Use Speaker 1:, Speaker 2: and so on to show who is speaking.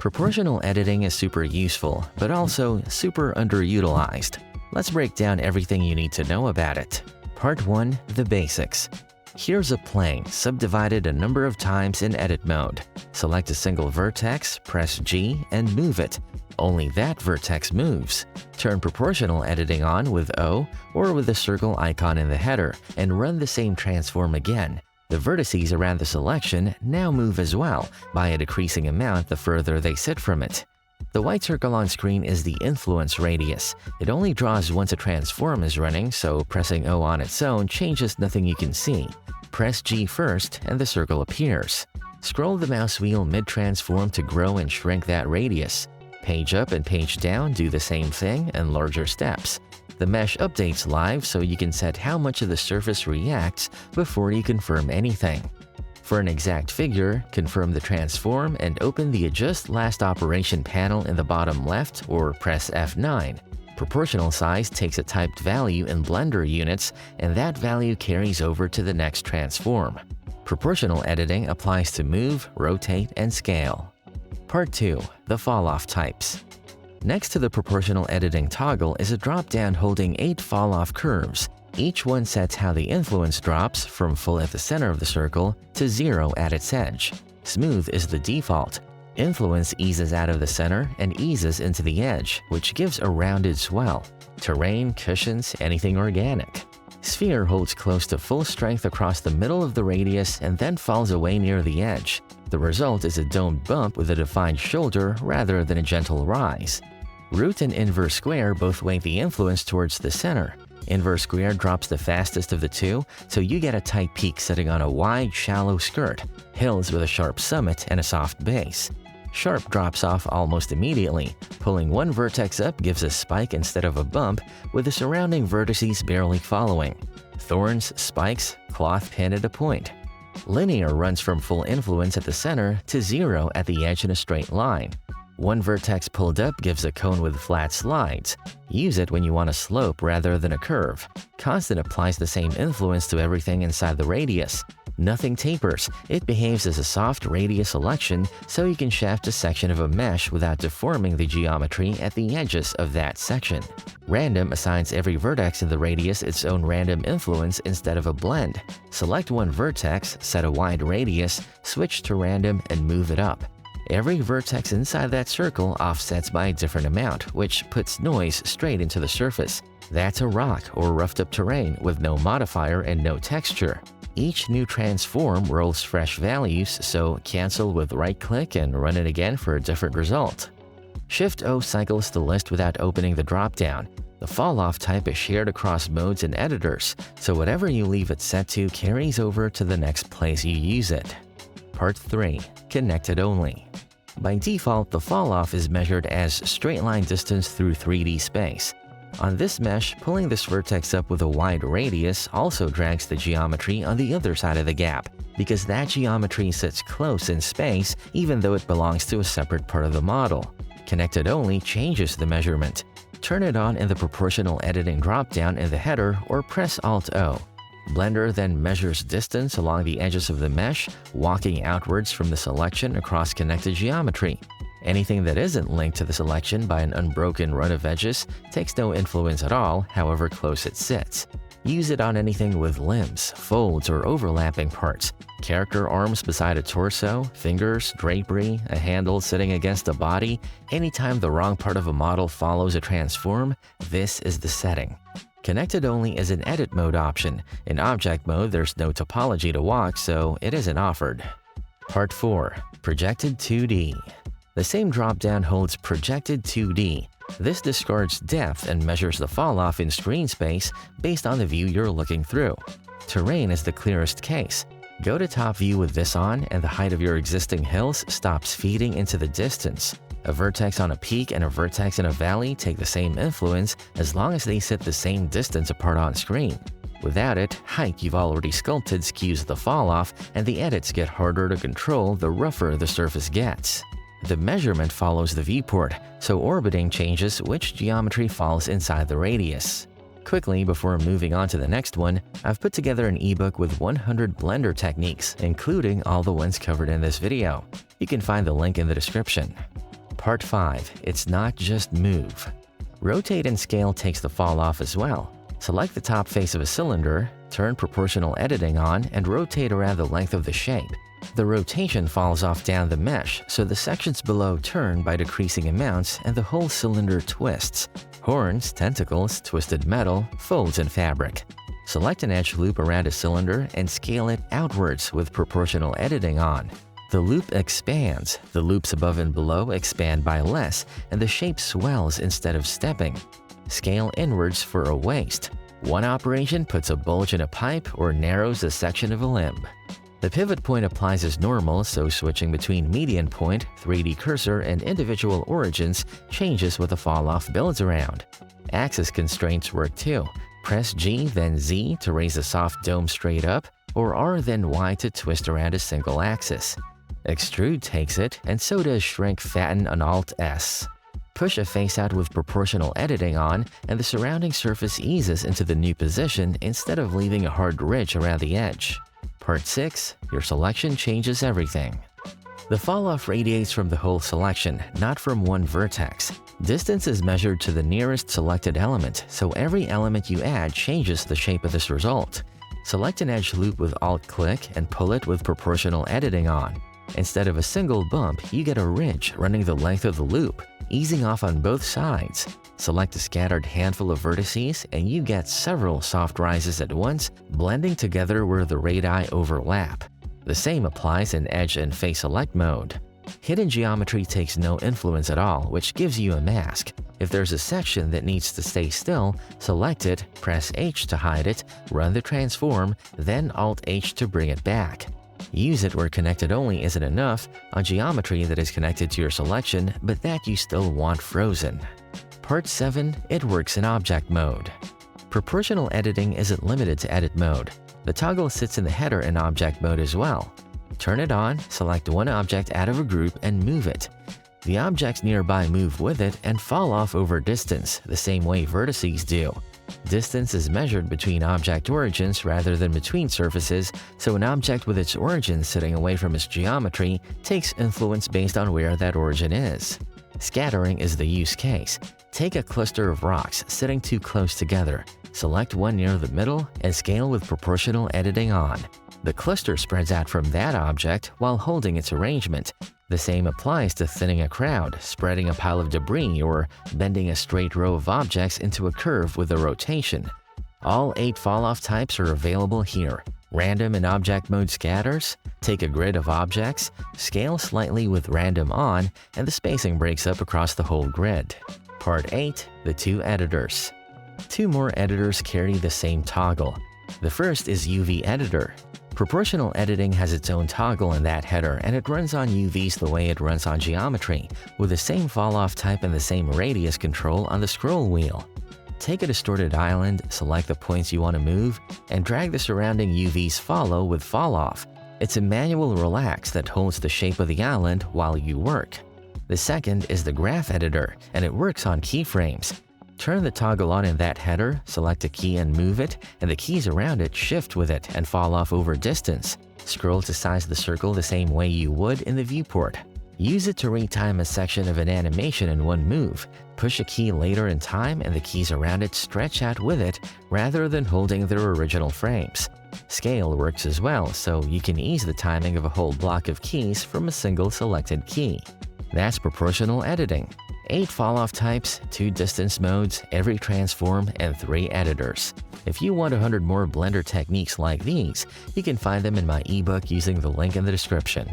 Speaker 1: Proportional editing is super useful, but also super underutilized. Let's break down everything you need to know about it. Part 1. The Basics. Here's a plane subdivided a number of times in edit mode. Select a single vertex, press G, and move it. Only that vertex moves. Turn proportional editing on with O or with the circle icon in the header and run the same transform again. The vertices around the selection now move as well by a decreasing amount the further they sit from it. The white circle on screen is the influence radius. It only draws once a transform is running, so pressing O on its own changes nothing you can see. Press G first and the circle appears. Scroll the mouse wheel mid-transform to grow and shrink that radius. Page up and page down do the same thing in larger steps. The mesh updates live so you can set how much of the surface reacts before you confirm anything. For an exact figure, confirm the transform and open the Adjust Last Operation panel in the bottom left or press F9. Proportional size takes a typed value in Blender units and that value carries over to the next transform. Proportional editing applies to move, rotate, and scale. Part 2. The Falloff Types. Next to the proportional editing toggle is a drop-down holding 8 fall-off curves. Each one sets how the influence drops from full at the center of the circle to 0 at its edge. Smooth is the default. Influence eases out of the center and eases into the edge, which gives a rounded swell. Terrain, cushions, anything organic. Sphere holds close to full strength across the middle of the radius and then falls away near the edge. The result is a domed bump with a defined shoulder rather than a gentle rise. Root and inverse square both weight the influence towards the center. Inverse square drops the fastest of the two, so you get a tight peak sitting on a wide, shallow skirt, hills with a sharp summit and a soft base. Sharp drops off almost immediately. Pulling one vertex up gives a spike instead of a bump, with the surrounding vertices barely following. Thorns, spikes, cloth pin at a point. Linear runs from full influence at the center to 0 at the edge in a straight line. One vertex pulled up gives a cone with flat slides. Use it when you want a slope rather than a curve. Constant applies the same influence to everything inside the radius. Nothing tapers. It behaves as a soft radius selection, so you can shaft a section of a mesh without deforming the geometry at the edges of that section. Random assigns every vertex in the radius its own random influence instead of a blend. Select one vertex, set a wide radius, switch to random, and move it up. Every vertex inside that circle offsets by a different amount, which puts noise straight into the surface. That's a rock or roughed-up terrain with no modifier and no texture. Each new transform rolls fresh values, so cancel with right-click and run it again for a different result. Shift-O cycles the list without opening the drop-down. The fall-off type is shared across modes and editors, so whatever you leave it set to carries over to the next place you use it. Part 3. Connected Only. By default, the fall-off is measured as straight-line distance through 3D space. On this mesh, pulling this vertex up with a wide radius also drags the geometry on the other side of the gap, because that geometry sits close in space even though it belongs to a separate part of the model. Connected Only changes the measurement. Turn it on in the proportional editing drop-down in the header or press Alt-O. Blender then measures distance along the edges of the mesh, walking outwards from the selection across connected geometry. Anything that isn't linked to the selection by an unbroken run of edges takes no influence at all, however close it sits. Use it on anything with limbs, folds, or overlapping parts. Character arms beside a torso, fingers, drapery, a handle sitting against a body. Anytime the wrong part of a model follows a transform, this is the setting. Connected Only is an edit mode option. In object mode, there's no topology to walk, so it isn't offered. Part 4. Projected 2D. The same drop-down holds Projected 2D. This discards depth and measures the fall-off in screen space based on the view you're looking through. Terrain is the clearest case. Go to top view with this on, and the height of your existing hills stops feeding into the distance. A vertex on a peak and a vertex in a valley take the same influence as long as they sit the same distance apart on screen. Without it, height you've already sculpted skews the fall-off, and the edits get harder to control the rougher the surface gets. The measurement follows the viewport, so orbiting changes which geometry falls inside the radius. Quickly, before moving on to the next one, I've put together an ebook with 100 Blender techniques, including all the ones covered in this video. You can find the link in the description. Part 5. It's not just move. Rotate and scale takes the fall off as well. Select the top face of a cylinder, turn proportional editing on, and rotate around the length of the shape. The rotation falls off down the mesh, so the sections below turn by decreasing amounts and the whole cylinder twists. Horns, tentacles, twisted metal, folds in fabric. Select an edge loop around a cylinder and scale it outwards with proportional editing on. The loop expands, the loops above and below expand by less, and the shape swells instead of stepping. Scale inwards for a waist. One operation puts a bulge in a pipe or narrows a section of a limb. The pivot point applies as normal, so switching between median point, 3D cursor, and individual origins changes what the fall-off builds around. Axis constraints work too. Press G then Z to raise a soft dome straight up, or R then Y to twist around a single axis. Extrude takes it, and so does shrink fatten on Alt-S. Push a face out with proportional editing on, and the surrounding surface eases into the new position instead of leaving a hard ridge around the edge. Part 6. Your selection changes everything. The fall-off radiates from the whole selection, not from one vertex. Distance is measured to the nearest selected element, so every element you add changes the shape of this result. Select an edge loop with Alt-click and pull it with proportional editing on. Instead of a single bump, you get a ridge running the length of the loop, easing off on both sides. Select a scattered handful of vertices and you get several soft rises at once, blending together where the radii overlap. The same applies in edge and face select mode. Hidden geometry takes no influence at all, which gives you a mask. If there's a section that needs to stay still, select it, press H to hide it, run the transform, then Alt-H to bring it back. Use it where connected only isn't enough, on geometry that is connected to your selection but that you still want frozen. Part 7. It works in object mode. Proportional editing isn't limited to edit mode. The toggle sits in the header in object mode as well. Turn it on, select one object out of a group and move it. The objects nearby move with it and fall off over distance, the same way vertices do. Distance is measured between object origins rather than between surfaces, so an object with its origin sitting away from its geometry takes influence based on where that origin is. Scattering is the use case. Take a cluster of rocks sitting too close together, select one near the middle, and scale with proportional editing on. The cluster spreads out from that object while holding its arrangement. The same applies to thinning a crowd, spreading a pile of debris, or bending a straight row of objects into a curve with a rotation. All 8 fall-off types are available here. Random and object mode scatters, take a grid of objects, scale slightly with random on, and the spacing breaks up across the whole grid. Part 8. The 2 editors. 2 more editors carry the same toggle. The first is UV Editor. Proportional editing has its own toggle in that header, and it runs on UVs the way it runs on geometry, with the same fall-off type and the same radius control on the scroll wheel. Take a distorted island, select the points you want to move, and drag the surrounding UVs follow with fall-off. It's a manual relax that holds the shape of the island while you work. The second is the Graph Editor, and it works on keyframes. Turn the toggle on in that header, select a key and move it, and the keys around it shift with it and fall off over distance. Scroll to size the circle the same way you would in the viewport. Use it to retime a section of an animation in one move. Push a key later in time and the keys around it stretch out with it rather than holding their original frames. Scale works as well, so you can ease the timing of a whole block of keys from a single selected key. That's proportional editing. 8 fall-off types, 2 distance modes, every transform, and 3 editors. If you want 100 more Blender techniques like these, you can find them in my ebook using the link in the description.